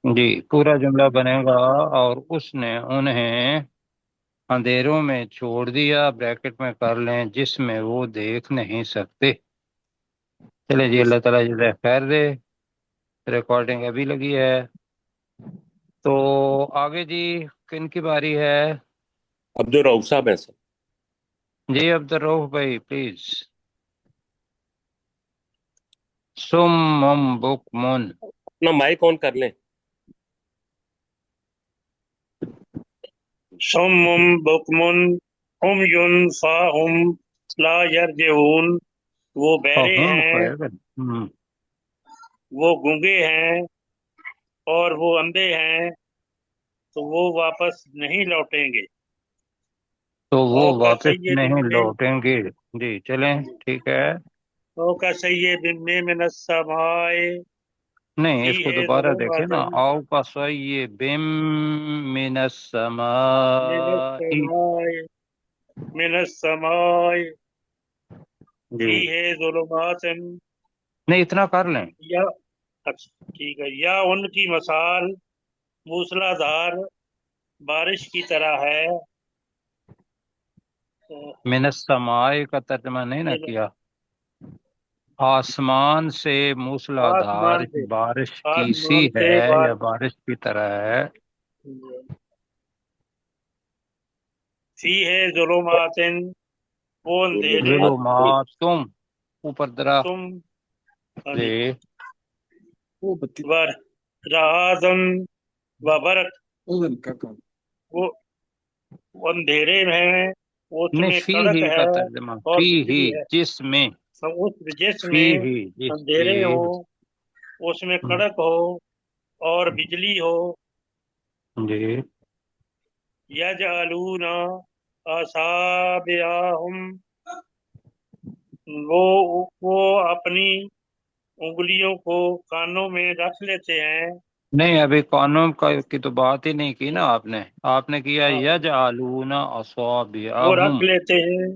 جی پورا جملہ بنے گا، اور اس نے انہیں اندھیروں میں چھوڑ دیا، بریکٹ میں کر لیں، جس میں وہ دیکھ نہیں سکتے۔ چلے جی، اللہ تعالیٰ جزائے خیر دے۔ ریکارڈنگ ابھی لگی ہے تو آگے جی کن کی باری ہے؟ عبد الرؤف صاحب ہیں سر۔ جی عبد الرؤف بھائی پلیز۔ سم بکمن۔ اپنا مائک آن کر لیں۔ صم بکم عمی فاہم لا یرجعون، وہ بہرے فہم ہیں، وہ گونگے ہیں، اور وہ اندھے ہیں، تو وہ واپس نہیں لوٹیں گے۔ تو وہ او کا واپس سید نہیں میں لوٹیں گے۔ جی چلیں ٹھیک ہے۔ او کا سید میں من السماء نہیں، فی اس کو ہے دوبارہ دیکھیں ظلمات نا۔ آؤ کا صیب من من السماء۔ السماء من السماء جی فی ہے ظلمات، نہیں، اتنا کر لیں۔ یا اچھا ٹھیک ہے، یا ان کی مثال موسلا دھار بارش کی طرح ہے۔ من السماء کا ترجمہ نہیں نہ کیا، آسمان سے موسلا دھار آسمان سے، بارش کی سی آسمان سے ہے یا بارش بارش کی طرح ہے۔ فی ہے ظلمات، وہ اندھیرے ظلمات تم اوپر درا تم جی ور رعدن و برق، وہ اندھیرے میں ہیں، اس نہیں، میں فی کڑک ہی ہے کا ترجمہ اور فی ہی، بجلی ہے۔ جس میں، اس جس فی میں ہی جس اندھیرے کی۔ ہو، اس میں کڑک ہو اور بجلی ہو۔ جی یجعلون اصابعہم، وہ اپنی انگلیوں کو کانوں میں رکھ لیتے ہیں۔ نہیں، ابھی قانون کی تو بات ہی نہیں کی نا آپ نے کیا یجعلون وہ اصابعہم، رکھ لیتے ہیں،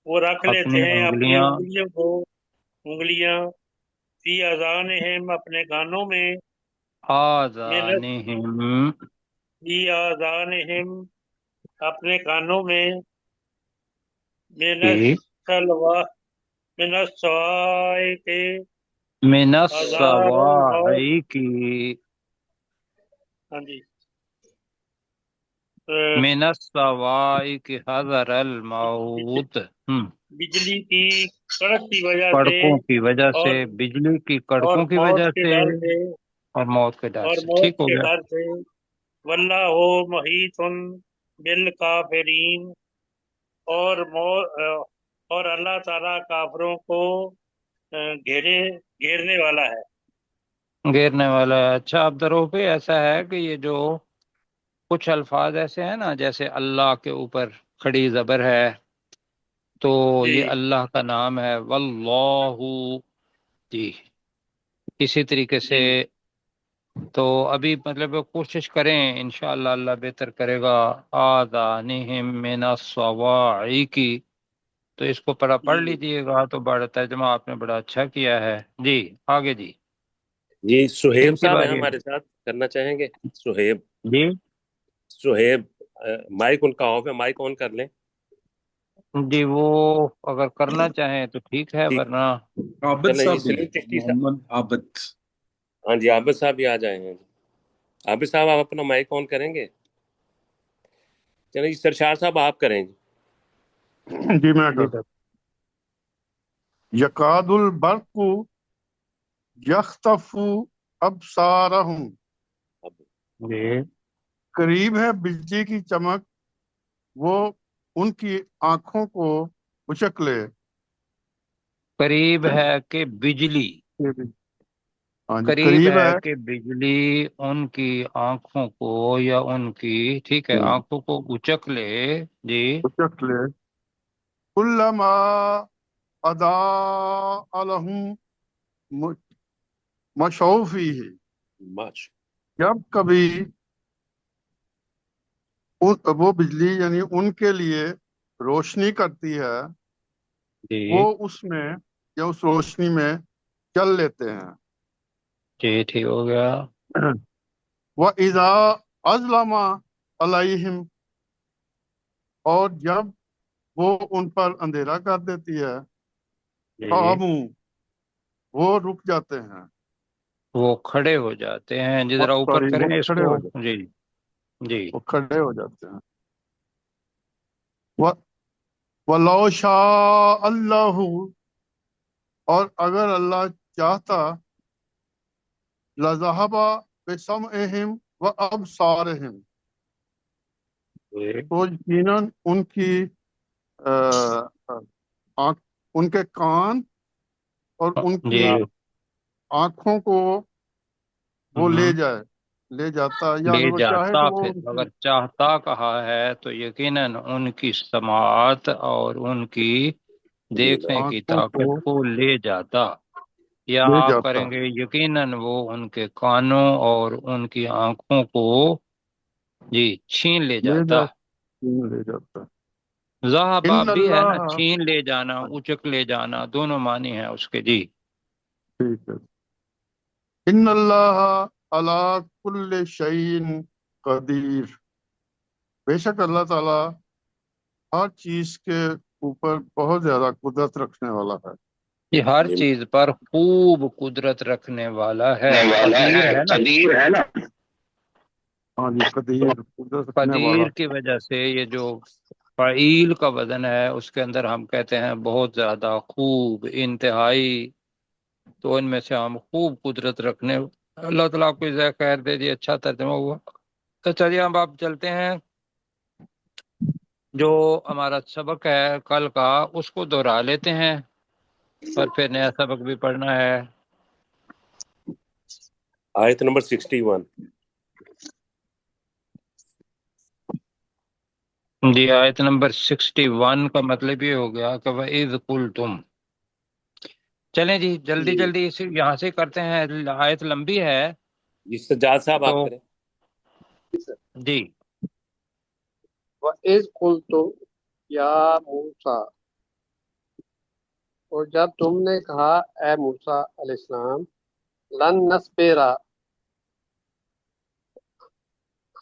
وہ رکھ لیتے اپنی ہیں اپنی انگلیاں، انگلیوں کو، انگلیاں فی اذانہم، اپنے کانوں میں، من آذانہم، فی اذانہم، اپنے کانوں میں، من جی السلوا من الصواعق، من آزار الموت، الصواعق، ہاں جی، من الصواعق حذر الموت، بجلی کی کڑک کی وجہ سے، کڑکوں کی وجہ سے، اور بجلی کی اور کڑکوں کی موت وجہ کے سے، ڈر سے، اور موت کے ڈر اور سے۔ موت ٹھیک ہو کے گیا۔ ڈر سے۔ واللہ محیط بالکافرین، اور اللہ تعالیٰ کافروں کو گھیرنے والا ہے۔ گھیرنے والا ہے۔ اچھا عبد الرؤف بھائی، ایسا ہے کہ یہ جو کچھ الفاظ ایسے ہیں نا، جیسے اللہ کے اوپر کھڑی زبر ہے، تو جی یہ اللہ کا نام ہے واللہ، جی اسی طریقے سے۔ جی تو ابھی مطلب کوشش کریں، انشاءاللہ اللہ بہتر کرے گا۔ آذانہم من الصواعق، تو اس کو پڑھ جی لیجئے گا، تو بڑا ترجمہ آپ نے بڑا اچھا کیا ہے۔ جی آگے جی جی کن سہیب کی صاحب ہیں باری ہمارے ساتھ، کرنا چاہیں گے؟ سہیب، ہے؟ جی سہیب، مائک ان کا آف ہے، مائک آن کر لیں۔ جی وہ اگر کرنا چاہیں تو ٹھیک ہے، ٹھیک، ورنہ عابد چلیں جی، صاحب بھی سلیم ہیں، چشتی صاحب۔ محمد عابد۔ ہاں جی، عابد صاحب بھی آ جائیں ہیں۔ عابد صاحب آپ اپنا مائک آن کریں گے؟ چلیں جی، سرشار صاحب آپ کریں جی۔ جی میں جی کر یکاد البرق یخطف ابصارہم، جی قریب ہے بجلی کی چمک، وہ ان کی آنکھوں کو اچک لے۔ قریب ہے کہ بجلی، ہاں جی، قریب قریب ہے ہے، کہ بجلی ان کی آنکھوں کو، یا ان کی، ٹھیک ہے، آنکھوں کو اچک لے۔ جی اچک لے۔ کلما اضاء لہم مشوا فیہ، ماش جب کبھی وہ بجلی یعنی ان کے لیے روشنی کرتی ہے، وہ جی اس میں یا اس روشنی میں چل لیتے ہیں۔ جی ٹھیک ہو گیا. وَإِذَا أَظْلَمَ عَلَيْهِمْ، اور جب وہ ان پر اندھیرا کر دیتی ہے، جی قاموا، وہ رک جاتے ہیں، وہ کھڑے ہو جاتے ہیں. جی ذرا اوپر سوری، وہ کریں اس کھڑے کو. ہو جاتے جی جی. وہ کھڑے ہو جاتے ہیں. وَلَوْ شَاءَ اللَّهُ، اور اگر اللہ چاہتا، لَذَهَبَ بِسَمْعِهِمْ وَأَبْصَارِهِمْ، جی تو یقیناً ان کی آنکھ، ان کے کان اور ان کی جی. آنکھوں کو وہ ہم، لے جاتا، لے یعنی وہ چاہے جاتا. تو وہ پھر ان کی اگر چاہتا کہا ہے تو یقیناً ان کی سماعت اور ان کی دیکھنے کی آنکھوں کو طاقت کو لے جاتا. یا لے آپ جاتا، کریں گے یقیناً وہ ان کے کانوں اور ان کی آنکھوں کو جی چھین لے لے جاتا. جاتا، لے جاتا. ذہبا ان بھی ہے نا، اللہ، چھین لے جانا، اچک لے جانا، دونوں معنی ہیں اس کے. جی ٹھیک ہے. ان اللہ علی کل شیء قدیر، بے شک اللہ تعالی ہر چیز کے اوپر بہت زیادہ قدرت رکھنے والا ہے. یہ ہر چیز پر خوب قدرت رکھنے والا ہے. قدیر ہے نا. قدیر ہے نا. ہاں جی، قدیر، قدرت رکھنے والا. قدیر کی وجہ سے یہ جو فعیل کا وزن ہے اس کے اندر ہم کہتے ہیں بہت زیادہ، خوب، انتہائی. تو ان میں سے ہم خوب قدرت رکھنے. اللہ تعالیٰ آپ کو جزائے خیر دے. جی اچھا ترجمہ ہوا. تو چلیے اب آپ چلتے ہیں، جو ہمارا سبق ہے کل کا اس کو دوہرا لیتے ہیں اور پھر نیا سبق بھی پڑھنا ہے. آیت نمبر 61. جی آیت نمبر 61 کا مطلب یہ ہو گیا کہ وَإِذْ قُلْتُمْ. چلیں جی جلدی جلدی یہاں سے کرتے ہیں، آیت لمبی ہے جی سجاد صاحب تو. آپ کریں. جی وَإِذْ قُلْتُمْ یا موسیٰ، اور جب تم نے کہا اے موسیٰ علیہ السلام، لن نصبر،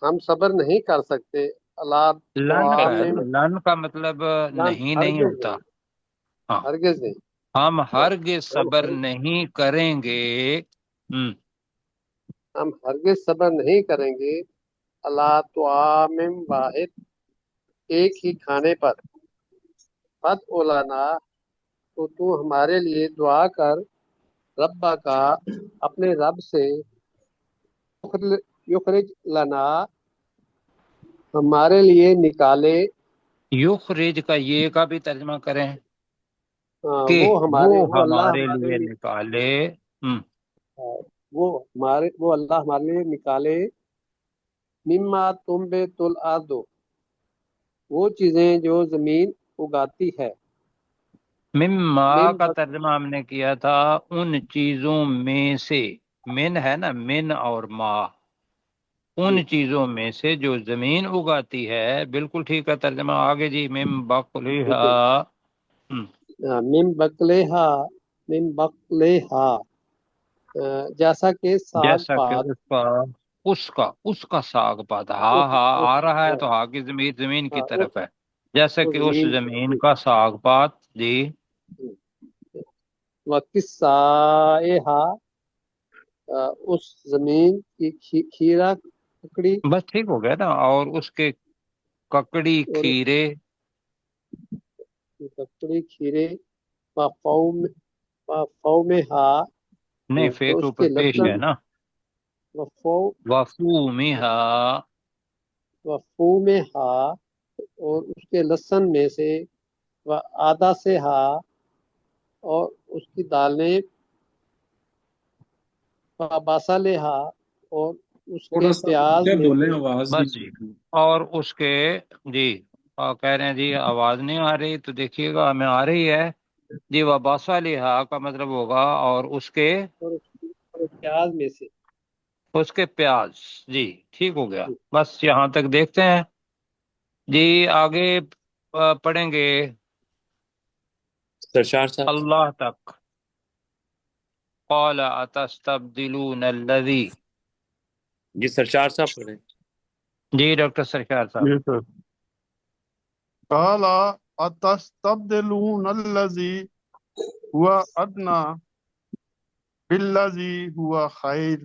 ہم صبر نہیں کر سکتے، اللہ لن کا طعام، ہے تو لن کا مطلب لن نہیں نہیں ہرگز ہوتا. نہیں، ہاں، ہرگز نہیں، ہم ہرگز صبر نہیں کریں گے. ہم ہرگز صبر نہیں کریں گے، اللہ طعام واحد، ایک ہی کھانے پر، فَادْعُ لَنَا، تو تو ہمارے لیے دعا کر، ربا کا، اپنے رب سے، یخرج لنا، ہمارے لیے نکالے، یخرج کا یہ کا بھی ترجمہ کریں کہ وہ ہمارے، وہ اللہ ہمارے ہمارے لیے لیے، نکالے. وہ اللہ ہمارے لیے نکالے، مما تنبت الارض، وہ چیزیں جو زمین اگاتی ہے، مما من کا ترجمہ ہم نے کیا تھا ان چیزوں میں سے. من ہے نا، من اور ما، جی، ان چیزوں میں سے جو زمین اگاتی ہے. بالکل ٹھیک ہے ترجمہ. آگے جی. مم بقلھا. بالکل، من بقلہا، جیسا کہ ساگ جیسا کہ پات، اس کا ساگ پاتا. ہاں ہاں آ رہا ہے تو ہاں کی ضمیر زمین کی طرف ہے. جیسا کہ اس زمین، زمین کا ساگ پات. جی وَقِسَّائِہَا، اس زمین کی کھیرا ککڑی، بس ٹھیک ہو گیا نا. اور اس کے ککڑی اور کھیرے. ککڑی کھیرے، وَفَوْمِہَا، نہیں تو فے کے اس اوپر کے پیش لسن، ہے نا. وفومہا. وفومہا، اور اس کے لسن میں سے، آدھا سے ہا، اور اس کی دالیں، باسا لہا، اور اس تھوڑا کے سا پیاز اونچا میں بولیں، سے، آواز بس نہیں جی. آ رہی. اور اس کے جی کہہ رہے ہیں جی آواز نہیں آ رہی تو دیکھیے گا ہمیں آ رہی ہے جی. وباسلیحا کا مطلب ہوگا اور اس کے اور اس پیاز میں سے. پیاز. جی ٹھیک ہو گیا. بس یہاں تک دیکھتے ہیں جی. آگے پڑھیں گے سرشار صاحب. اللہ تک. قال اتستبدلون الذی. جی سرشار صاحب پڑھیں. جی ڈاکٹر سرشار صاحب. جی سر. قال اتستبدلون الذی هو ادنی بالذی هو خیر.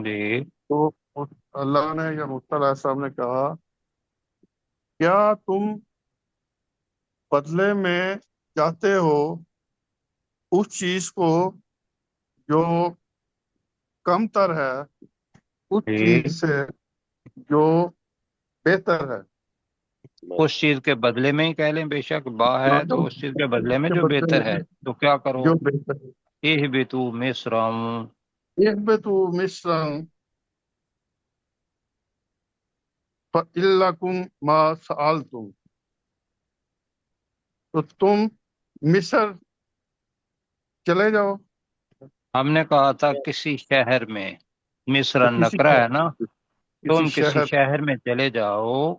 جی تو اللہ نے یا مصطفیٰ علیہ السلام نے کہا کیا تم بدلے میں چاہتے ہو اس چیز کو جو کم تر ہے اس جی چیز سے جو بہتر ہے. اس چیز کے بدلے میں ہی کہہ لیں، بے شک با ہے تو اس چیز کے بدلے میں جو بہتر ہے تو کیا کرو. جو بہتر ہے. اہبطوا مصرا. اہبطوا مصرا فإن ما سألتم. تو تم مصر چلے جاؤ. ہم نے کہا تھا کسی شہر میں، مصر تو کسی نکرہ ہے نا، تم کسی شہر شہر میں چلے جاؤ.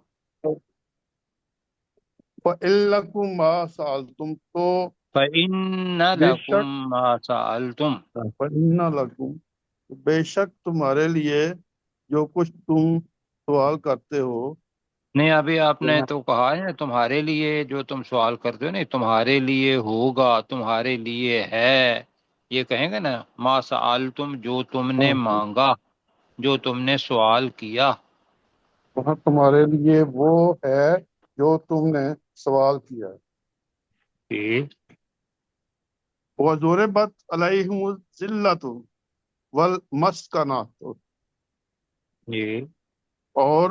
فإن ما سألتم. تو فَإِنَّ بے لَكُم شک مَا سَأَلْتُم. فإن لکم بے شک تمہارے لیے جو کچھ تم سوال کرتے ہو. نہیں ابھی آپ نے تو کہا ہے تمہارے لیے جو تم سوال کرتے ہو، نہیں تمہارے لیے ہوگا، تمہارے لیے ہے، یہ کہیں گے نا ما سألتم، جو تم نے مانگا، جو تم نے سوال کیا. وہاں تمہارے لیے وہ ہے جو تم نے سوال کیا. جی وَضُرِبَتْ عَلَيْهِمُ الذِّلَّةُ وَالْمَسْكَنَةُ. جی اور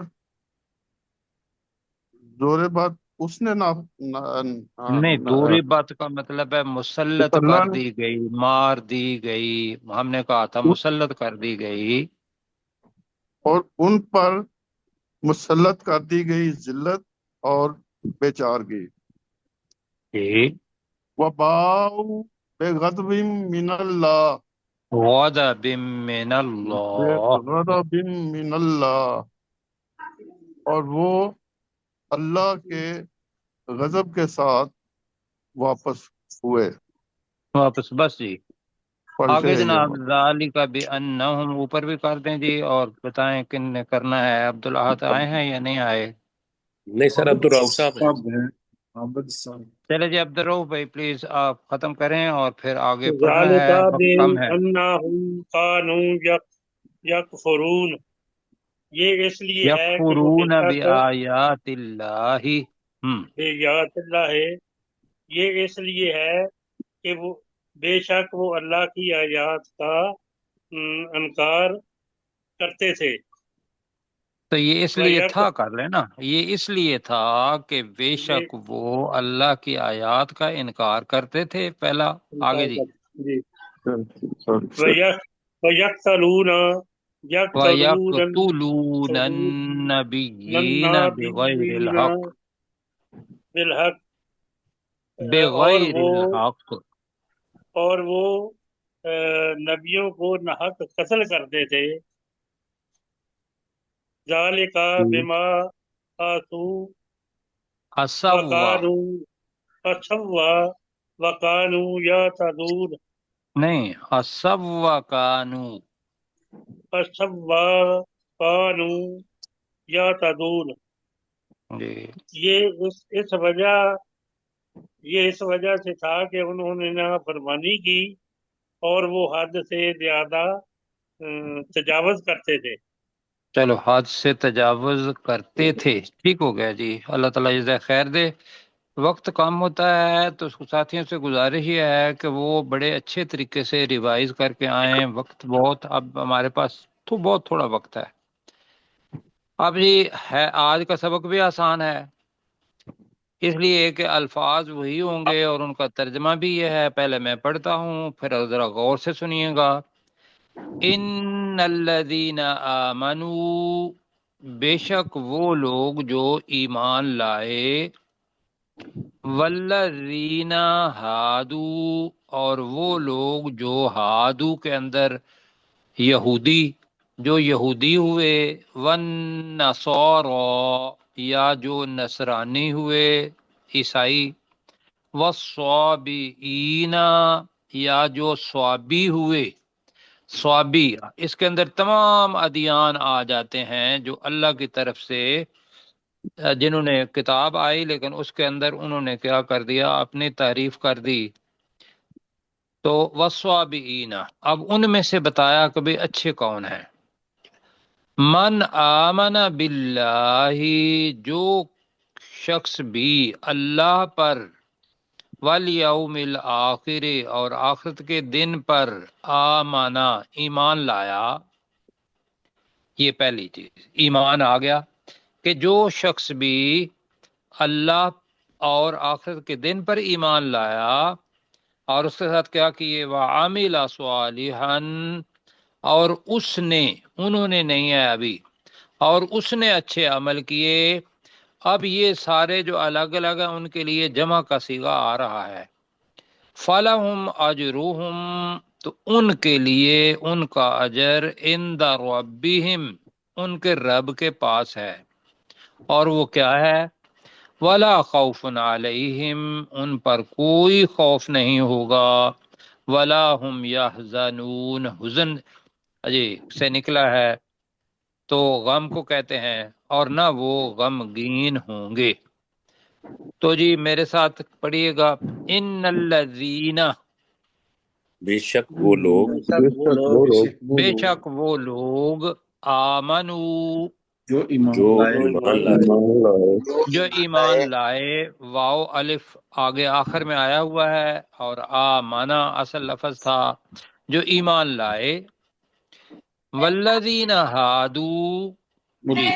ضربت اس نے نہیں، دوری بات کا مطلب ہے مسلط اللہ کر نے دی گئی، مار دی گئی. ہم نے کہا تھا مسلط کر دی گئی. اور ان پر مسلط کر دی گئی ذلت اور بیچارگی. جی وَبَاءُوا بِغَضَبٍ مِّنَ اللَّهِ. غضب من اللہ. بِغَضَبٍ مِّنَ اللَّهِ. اور وہ اللہ کے غضب کے ساتھ واپس ہوئے. واپس بس جی. پڑھتے آگے ہیں یہ جناب ذالک بأنہم، اوپر بھی کر دیں جی، اور بتائیں کن نے کرنا ہے. عبدالحد آئے ہیں یا نہیں آئے؟ نہیں سر، عبد الرؤف صاحب ہیں. چلے جی عبدالرؤف بھائی پلیز آپ ختم کریں اور پھر آگے پڑھنا ذالک ہے، وقت کم ہے. بأنہم قانوا یکفرون، یہ اس لیے ہے کہ وہ بے یکفرون شک بآیات اللہ. بآیات اللہ ہے، یہ اس لیے ہے کہ وہ بے شک وہ اللہ کی آیات کا انکار کرتے تھے. تو یہ اس لیے وَيَقْ تھا، کر لینا، یہ اس لیے تھا کہ بے شک وہ اللہ کی آیات کا انکار کرتے تھے. پہلا آگے جی. جی ہیں. وَيَقْتَلُونَ وَيَقْتُلُونَ النَّبِيِّينَ بِغَيْرِ النَّبِيِّينَ الْحَقِّ. بالحق، بغیر الحق. اور وہ نبیوں کو ناحق قتل کرتے تھے. ذالک بما آتوا اسوا، وقانوا یعتدون. نہیں اسوا کانو. قانوا یعتدون. جی یہ اس وجہ سے تھا کہ انہوں نے نافرمانی کی اور وہ حد سے زیادہ تجاوز کرتے تھے. چلو، حد سے تجاوز کرتے تھے، ٹھیک ہو گیا جی. اللہ تعالیٰ جزائے خیر دے. وقت کم ہوتا ہے تو ساتھیوں سے گزارش یہ ہے کہ وہ بڑے اچھے طریقے سے ریوائز کر کے آئیں. وقت بہت اب ہمارے پاس تو بہت تھوڑا وقت ہے. اب جی ہے آج کا سبق بھی آسان ہے، اس لیے کہ الفاظ وہی ہوں گے اور ان کا ترجمہ بھی یہ ہے. پہلے میں پڑھتا ہوں، پھر ذرا غور سے سنیے گا. ان الذین آمنوا، بے شک وہ لوگ جو ایمان لائے، والذین ہادو، اور وہ لوگ جو ہادو کے اندر یہودی، جو یہودی ہوئے، والنصارى، یا جو نصرانی ہوئے، عیسائی، والصابئین، یا جو صوابی ہوئے، صوابی اس کے اندر تمام ادیان آ جاتے ہیں جو اللہ کی طرف سے جنہوں نے کتاب آئی لیکن اس کے اندر انہوں نے کیا کر دیا، اپنی تعریف کر دی۔ تو والصابئین، اب ان میں سے بتایا کہ بھی اچھے کون ہیں۔ من آمن باللہ، جو شخص بھی اللہ پر، والیوم الآخر، اور آخرت کے دن پر، آمنا ایمان لایا۔ یہ پہلی چیز، ایمان آ گیا کہ جو شخص بھی اللہ اور آخرت کے دن پر ایمان لایا اور اس کے ساتھ کیا کیے، وعمل صالحا، اور اس نے، انہوں نے نہیں ہے ابھی، اور اس نے اچھے عمل کیے۔ اب یہ سارے جو الگ الگ ہیں ان کے لیے جمع کا صیغہ آ رہا ہے۔ فَلَهُمْ أَجْرُهُمْ، تو ان کے لیے ان کا اجر عند ربہم، ان کے رب کے پاس ہے، اور وہ کیا ہے، ولا خوف علیہم، ان پر کوئی خوف نہیں ہوگا، ولا ہم یحزنون، حزن جی سے نکلا ہے تو غم کو کہتے ہیں، اور نہ وہ غمگین ہوں گے۔ تو جی میرے ساتھ پڑھیے گا، ان الذین، بے شک وہ لوگ بے شک وہ لوگ، آمنو، جو ایمان لائے، جو ایمان لائے، واو الف آگے آخر میں آیا ہوا ہے، اور آمنا اصل لفظ تھا، جو ایمان لائے، والذین ہادو، جی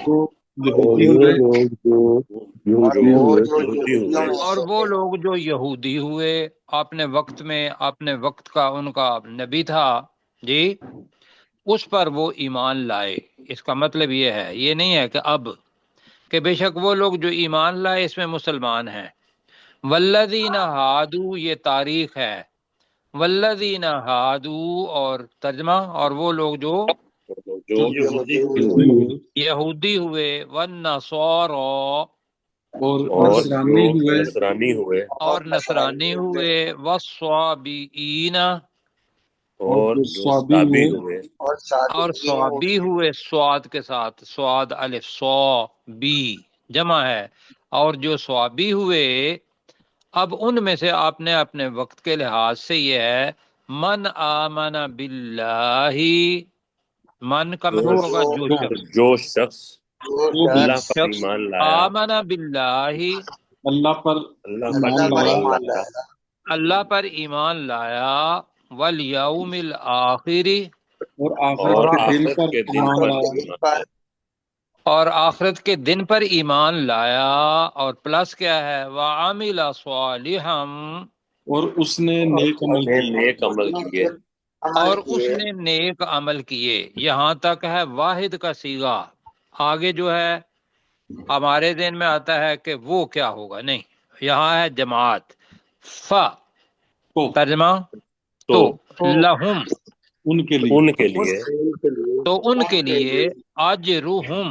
یہودی ہوئے، اور وہ لوگ جو یہودی ہوئے، اپنے وقت میں اپنے وقت کا ان کا نبی تھا جی، اس پر وہ ایمان لائے۔ اس کا مطلب یہ ہے، یہ نہیں ہے کہ اب، کہ بے شک وہ لوگ جو ایمان لائے اس میں مسلمان ہیں۔ والذین ہادو یہ تاریخ ہے، والذین ہادو اور ترجمہ، اور وہ لوگ جو جو یہودی یہودی ہوئے، والنصارى، اور جو نصرانی ہوئے، اور نصرانی ہوئے، والصابئین، اور جو صابی ہوئے، اور صوابی ہوئے، سواد کے ساتھ، سواد الف، صوابی جمع ہے، اور جو صوابی ہوئے۔ اب ان میں سے آپ نے اپنے وقت کے لحاظ سے یہ ہے، من آمن باللہ، من کا مطلب ہوگا جو شخص، جو شخص جو اللہ پر شخص ایمان لایا، آمن باللہ، اللہ پر ایمان لایا، اللہ پر ایمان لایا، والیوم الآخر، اور آخرت کے دن پر ایمان لایا، اور آخرت کے دن پر ایمان لایا، اور پلس کیا ہے، وعمل صالحا، اور اس نے نیک عمل نے کیا، نیک عمل کیے، اور اس نے نیک عمل کیے۔ یہاں تک ہے واحد کا صیغہ، آگے جو ہے ہمارے ذہن میں آتا ہے کہ وہ کیا ہوگا، نہیں، یہاں ہے جماعت، تو ترجمہ تو لہم، ان کے لیے، ان کے لیے تو ان کے لیے، اجرہم،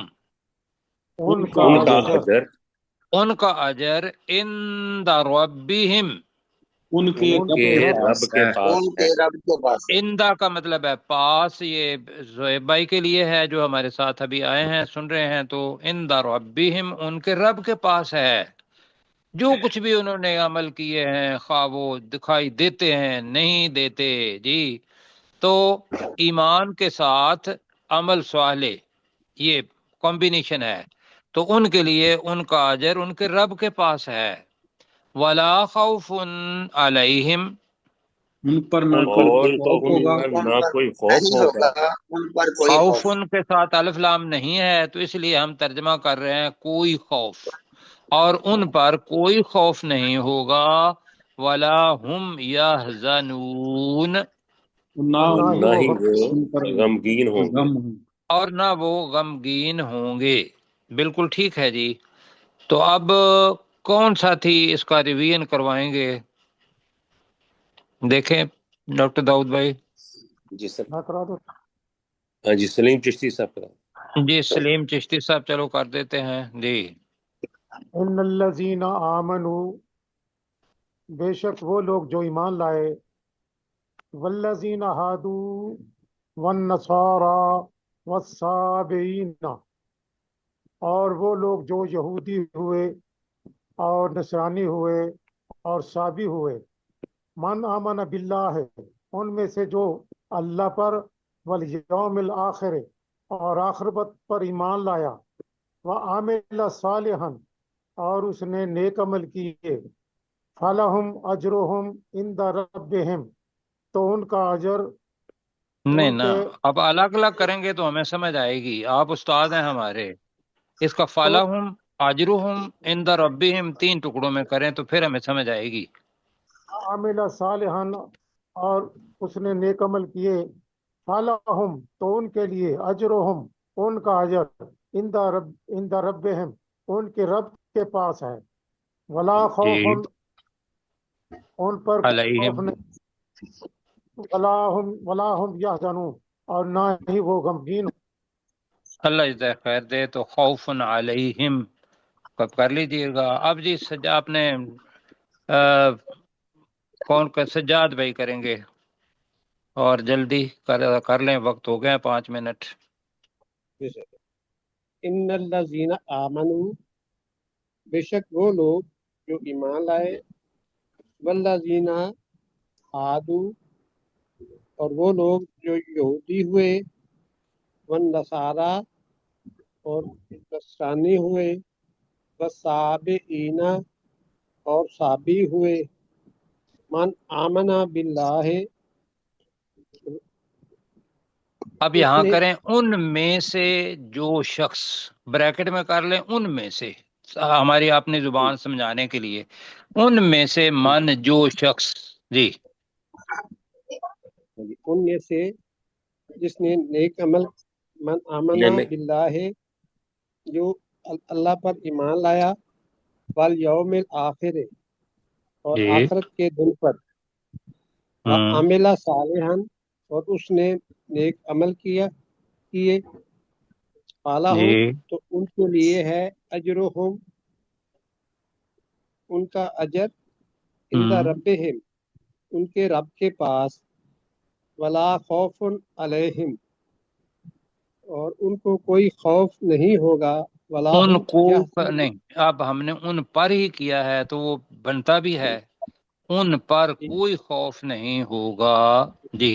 ان کا ان کا اجر ان کا اجر، عند ربہم، ان کے ان کے رب کے پاس ہے۔ اندا کا مطلب ہے پاس، یہ زہیب بھائی کے لیے ہے جو ہمارے ساتھ ابھی آئے ہیں سن رہے ہیں، تو اندا ربہم، ان کے رب کے پاس ہے۔ جو کچھ بھی انہوں نے عمل کیے ہیں، خواہ وہ دکھائی دیتے ہیں نہیں دیتے جی، تو ایمان کے ساتھ عمل صالح، یہ کمبینیشن ہے، تو ان کے لیے ان کا اجر ان کے رب کے پاس ہے۔ ولا خوف علیہم، ان پر نہ کوئی اور خوف ان ہوگا، پر نہ کوئی خوف ہوگا، خوف ان کے ساتھ الف لام نہیں ہے، تو اس لیے ہم ترجمہ کر رہے ہیں کوئی خوف، اور ان پر کوئی خوف نہیں ہوگا، ولا هم يحزنون، نہ نہ ہی ان پر وہ غمگین ہوں گے۔ غم ہوں۔ اور نہ وہ غمگین ہوں گے۔ بالکل ٹھیک ہے جی۔ تو اب کون ساتھی اس کا ریویژن کروائیں گے؟ دیکھیں ڈاکٹر داؤد بھائی۔ جی سر، ہاں جی، سلیم چشتی صاحب کا۔ جی سلیم چشتی صاحب چلو کر دیتے ہیں جی۔ ان الذین آمنوا، بے شک وہ لوگ جو ایمان لائے، والذین ہادو والنصارى والصابئین، اور وہ لوگ جو یہودی ہوئے اور نصرانی ہوئے اور صابی ہوئے، من آمن باللہ، ان میں سے جو اللہ پر، والیوم الآخر، اور آخرت پر ایمان لایا، وعامل صالحا، اور اس نے نیک عمل کیے، فلہم اجرہم عند ربہم، تو ان کا اجر نہیں ان نا، کے اب الگ الگ کریں گے تو ہمیں سمجھ آئے گی، آپ استاد ہیں ہمارے، اس کا تو فلاحم اجرہم عند ربہم 3 ٹکڑوں میں کریں تو پھر ہمیں سمجھ آئے گی۔ عامل صالحا، اور اس نے نیک عمل کیے، فلہم، تو ان کے لیے، اجرہم، ان کا اجر، عند ربہم، ان کے رب کے پاس ہے، ولا جی، خوف، ان پر خوف علیہم، نہیں، ولا هم یحزنون، اور نہ ہی وہ غمگین ہوں۔ اللہ جزائے خیر دے، تو خوف علیہم کب کر لیجئے گا۔ اب جی آپ نے کون کا سجاد بھائی کریں گے، اور جلدی کر لیں، وقت ہو گیا 5 منٹ۔ ان الذین آمنوا، بے شک وہ لوگ جو ایمان لائے، والذین ہادو، اور وہ لوگ جو یہودی ہوئے، والنصارى، اور نصرانی ہوئے، والصابئین، اور صابی ہوئے، من آمنا باللہ، اب اس یہاں نے کریں ان میں سے جو شخص، بریکٹ میں کر لیں ان میں سے، ہماری اپنی زبان سمجھانے کے لیے، ان میں سے من جو شخص، جی ان میں سے جس نے نیک عمل، من آمنا نہیں باللہ، جو اللہ پر ایمان لایا، والیوم الآخر، اور جی، آخرت کے دن پر، وعمل صالحا، اور اس نے نیک عمل کیے، فلہم، جی، تو ان کے لیے ہے، اجرہم، ان کا اجر، عند ربہم، ان کے رب کے پاس، ولا خوف علیہم، اور ان کو کوئی خوف نہیں ہوگا، ولا ان ہم کو یحزنون، نہیں، اب ہم نے ان پر ہی کیا ہے تو وہ بنتا بھی ہے، ان پر کوئی خوف نہیں ہوگا، جی،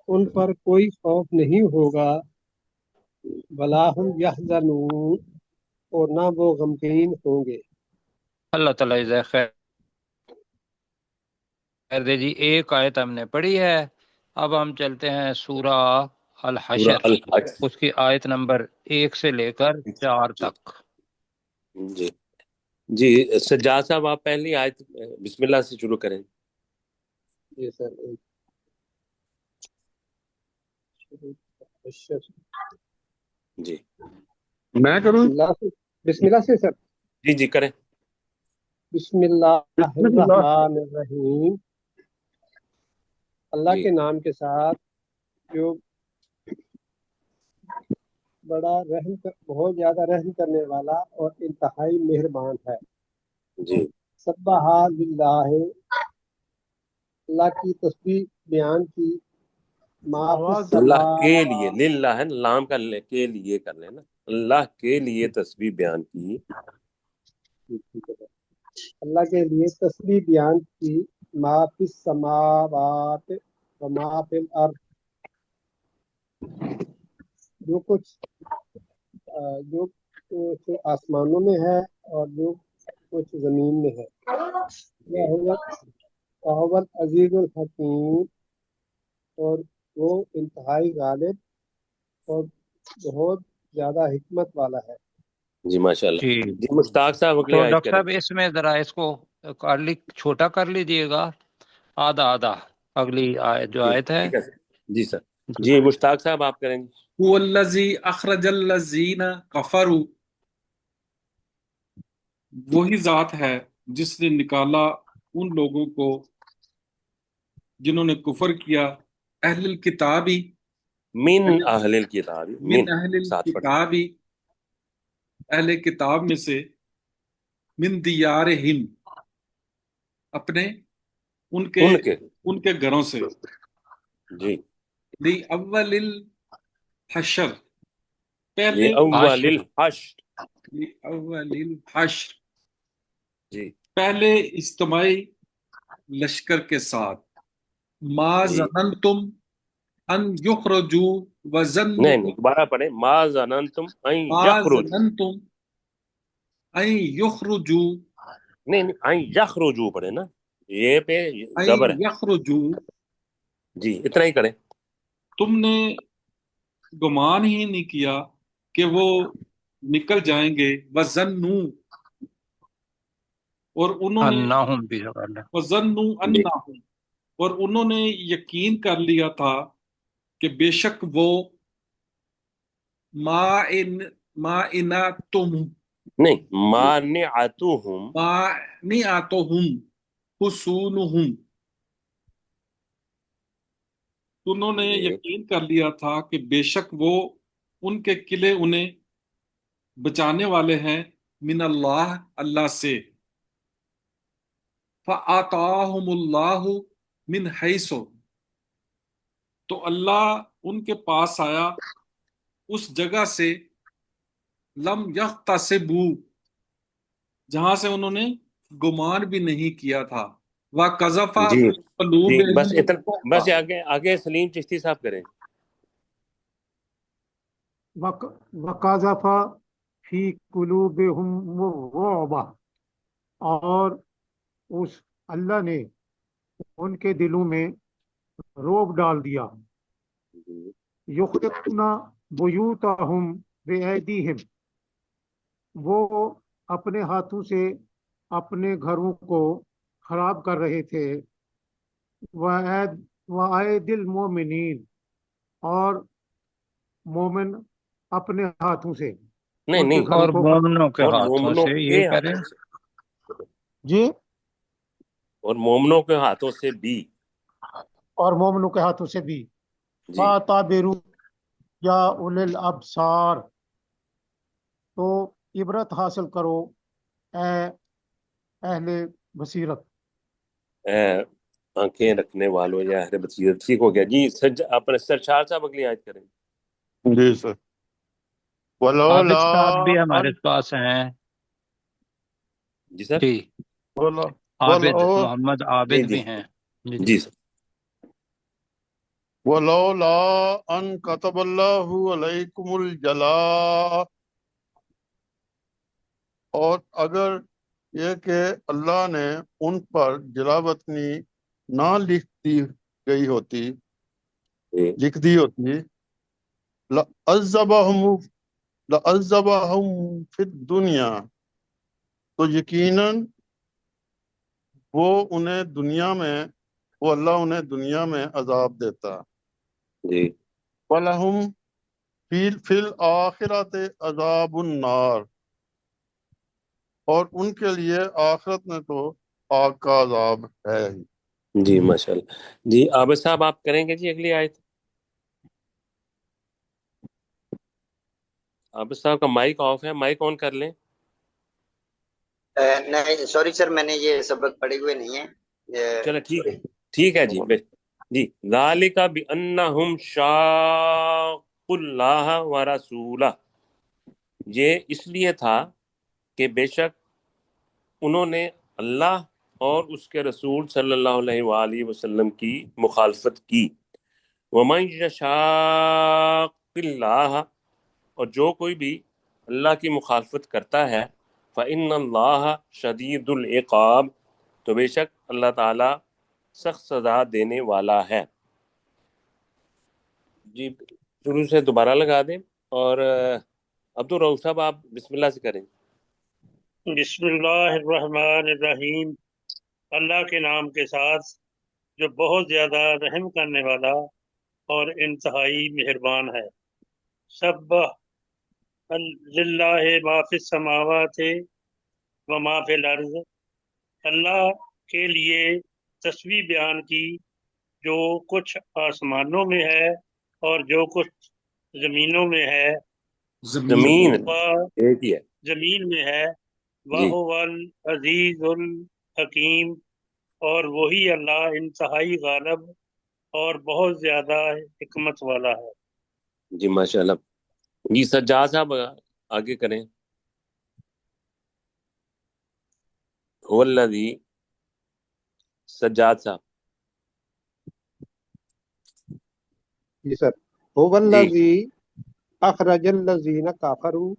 ان پر کوئی خوف نہیں ہوگا، ولا ہم یحزنون، اور نہ وہ غمگین ہوں گے۔ اللہ تعالیٰ جزائے خیر دے جی۔ ایک آیت ہم نے پڑھی ہے، اب ہم چلتے ہیں سورہ سورہ الحشر، الحج۔ اس کی آیت نمبر 1 سے لے کر 4 جی تک۔ جی جی، سجاد صاحب آپ پہلی آیت بسم اللہ سے شروع کریں۔ جی سر، جی میں کروں؟ بسم اللہ سے سر، جی جی کریں۔ بسم اللہ بسم اللہ۔ الرحمن الرحیم، اللہ جی کے نام کے ساتھ جو بہت زیادہ رحم کرنے والا اور انتہائی مہربان ہے۔ جی سبح للہ، اللہ کی تسبیح بیان کی، ما فی آواز اللہ کے لیے، السماوات، للہ ہے نا، لام کا کے لیے کر لینا، اللہ کے لیے تسبیح بیان کی، اللہ کے لیے تسبیح بیان کی، ما فی السماوات و ما فی الارض، جو کچھ آسمانوں میں ہے اور جو کچھ زمین میں ہے، وَهُوَ العزیز الحکیم، اور وہ انتہائی غالب اور بہت زیادہ حکمت والا ہے۔ جی ماشاء اللہ۔ جی، جی مشتاق صاحب اگلی تو آیت ڈاکٹر کریں۔ صاحب اس میں ذرا اس کو چھوٹا کر لیجئے گا، آدھا آدھا، اگلی جو جی آیت ہے۔ ٹھیک ہے سر، جی سر۔ جی، جی مشتاق صاحب آپ کریں گے۔ هو الذی اخرج الذین کفروا، وہی ذات ہے جس نے نکالا ان لوگوں کو جنہوں نے کفر کیا، اہل الکتابی، من اہل الکتاب، من من اہل ساتھ پڑھیں۔ الکتابی، اہل کتاب میں سے، من دیارہم، اپنے ان ان کے کے گھروں سے، جی لی اول الحشر، پہلے لأول حاشر الحشر، لی اول الحشر، جی پہلے اجتماعی لشکر کے ساتھ، ما جی ظننتم ان یخرجوا نہیں وظنوا، دوبارہ پڑھیں، ما ظننتم ان ما یخرجوا، ظننتم ان یخرجوا، نہیں ان یخرجوا پڑھیں نا، یہ پہ ان زبر ہے، یخرجوا، جی اتنا ہی کریں، تم نے گمان ہی نہیں کیا کہ وہ نکل جائیں گے، وظنوا، اور انہوں نے انہم بھی زبان ہے۔ وظنوا جی انہم، اور انہوں نے یقین کر لیا تھا کہ بے شک وہ مائناتہم، نہیں مانعتہم، مانعتہم حصونہم، انہوں نے جی یقین کر لیا تھا کہ بے شک وہ ان کے قلعے انہیں بچانے والے ہیں، من اللہ، اللہ سے، فآتاہم اللہ من حیث، تو اللہ ان کے پاس آیا اس جگہ سے، لم یحتسبوا، جہاں سے انہوں نے گمان بھی نہیں کیا تھا، وَقَذَفَ جی فِي جی بس قُلُوبِهِمُ اتنا، بس الرُّعْبَ، آگے سلیم چشتی صاحب کریں، وقذف فی قلوبہم الرعب، اور اس اللہ نے ان کے دلوں میں روب ڈال دیا، یخربون بیوتہم بایدیہم، وہ اپنے ہاتھوں سے اپنے گھروں کو خراب کر رہے تھے، وعید المومنین، اور مومن اپنے ہاتھوں سے نہیں ان کے نہیں، گھروں اور کو مومنوں کے اور ہاتھوں مومنوں سے یہ کے کریں، ہاتھوں سے، جی، اور مومنوں کے ہاتھوں سے بھی، اور مومنوں کے ہاتھوں سے بھی، جی فَاعْتَبِرُوا یا اولي الابصار، تو عبرت حاصل کرو اے اہل بصیرت۔ اے آنکھیں رکھنے والوں یا اہل بصیرت، ٹھیک ہو گیا جی، اپنے سرشار صاحب اگلی آیت کریں، جی سر، عابد ولولا صاحب بھی ہمارے ان پاس ہیں، جی سر، جی ول- عابد ولو محمد جی عابد جی بھی ہیں، جی جی جی سر، ولولا ان كتب اللہ علیکم الجلاء، اور اگر یہ کہ اللہ نے ان پر جلا وطنی نہ گئی ہوتی، جی لکھ دی ہوتی، لَعَذَّبَهُمْ فِي الدُّنْيَا، تو یقیناً وہ انہیں دنیا میں، وہ اللہ انہیں دنیا میں عذاب دیتا، جی وَلَهُمْ فِي الْآخِرَةِ عَذَابُ النَّارِ، اور ان کے لیے آخرت میں تو آگ کا عذاب ہے ہی۔ جی ماشاء اللہ، جی عابد صاحب آپ کریں گے جی اگلی آیت، عابد صاحب کا مائک آف ہے، مائک آن کر لیں، نہیں سوری سر، میں نے یہ سبق پڑھے ہوئے نہیں ہیں، چلے ٹھیک سوری۔ ٹھیک ہے جی، جی ذالک بانہم شاقوا اللہ ورسولہ، یہ اس لیے تھا کہ بے شک انہوں نے اللہ اور اس کے رسول صلی اللہ علیہ وآلہ وسلم کی مخالفت کی، ومن یشاق اللہ، اور جو کوئی بھی اللہ کی مخالفت کرتا ہے، فإن اللہ شدید العقاب، تو بے شک اللہ تعالی سخت سزا دینے والا ہے۔ جی شروع سے دوبارہ لگا دیں، اور عبدالرؤف صاحب آپ بسم اللہ سے کریں۔ بسم اللہ الرحمن الرحیم، اللہ کے نام کے ساتھ جو بہت زیادہ رحم کرنے والا اور انتہائی مہربان ہے۔ سبح للہ ما فی السماوات و ما فی الارض، اللہ کے لیے تسبیح بیان کی جو کچھ آسمانوں میں ہے اور جو کچھ زمینوں میں ہے، زمین و ایک ہی ہے، زمین میں ہے، جی وَهُوَ العزیز الحکیم، اور وہی اللہ انتہائی غالب اور بہت زیادہ حکمت والا ہے۔ جی ماشاءاللہ۔ جی سجاد صاحب آگے کریں۔ هو الذی، سجاد صاحب جی سر، هو جی الذی اخرج الذین کفروا،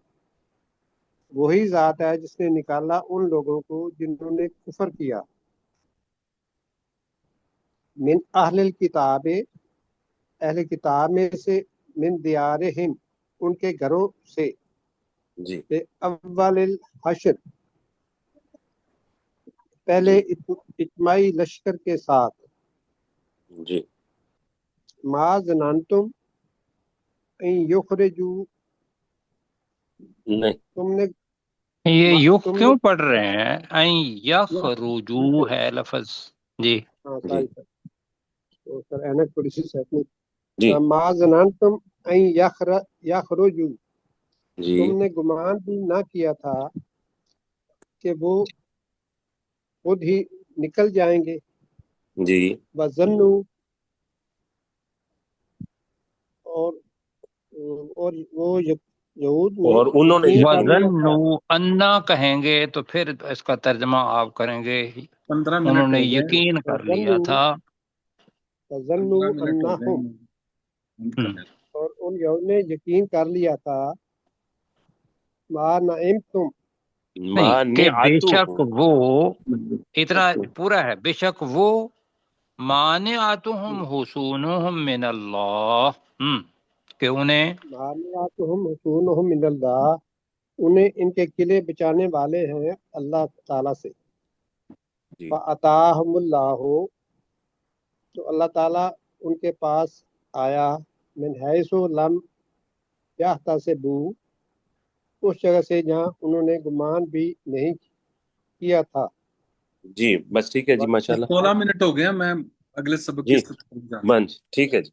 وہی ذات ہے جس نے نکالا ان لوگوں کو جنہوں نے کفر کیا، من اہل الکتاب، اہل کتاب میں سے، من دیارہم، ان کے گھروں سے، جی اول الحشر، پہلے جی اجتماعی لشکر کے ساتھ، جی ما ظننتم ان یخرجوا، نہیں تم نے یہ یخ تم نے کیوں پڑھ رہے ہیں؟ این یخرجو ہے لفظ۔ جی ہاں جی ساری سر، تو سر اینک تھوڑی سی سیٹ نہیں، جی ما ظننتم ان یخرجوا، جی تم نے گمان بھی نہ کیا تھا کہ وہ خود ہی نکل جائیں گے، جی وظنوا، اور وہ یہود نے اور انہوں نے یقین کر یقین لیا تھا، وَظَنُّوا انا کہیں گے تو پھر اس کا ترجمہ آپ کریں گے 15 انہوں منٹ نے ہو گئے، یقین کر لیا وظنوا تھا۔ 15 منٹ ہو گئے، انہم، بند ہم، کر دیں۔ اور ان یہود نے یقین کر لیا تھا، ما نعمتم، نہیں کہ بے شک مانعتہم، وہ، اتنا پورا ہے، بے شک وہ مانعتہم حصونہم من اللہ، کہ انہیں مانعتہم حصونہم من اللہ، انہیں ان کے قلعے بچانے والے ہیں اللہ تعالیٰ سے، جی فَأَتَاهُمُ اللَّهُ، تو اللہ تعالیٰ ان کے پاس آیا، من حیث لم یحتسبوا، اس جگہ سے جہاں انہوں نے گمان بھی نہیں کیا تھا، جی بس ٹھیک ہے جی ماشاءاللہ۔ 16 منٹ ہو گیا، میں اگلے سبق کی جی طرف جانا ہے۔ بند، ٹھیک ہے جی۔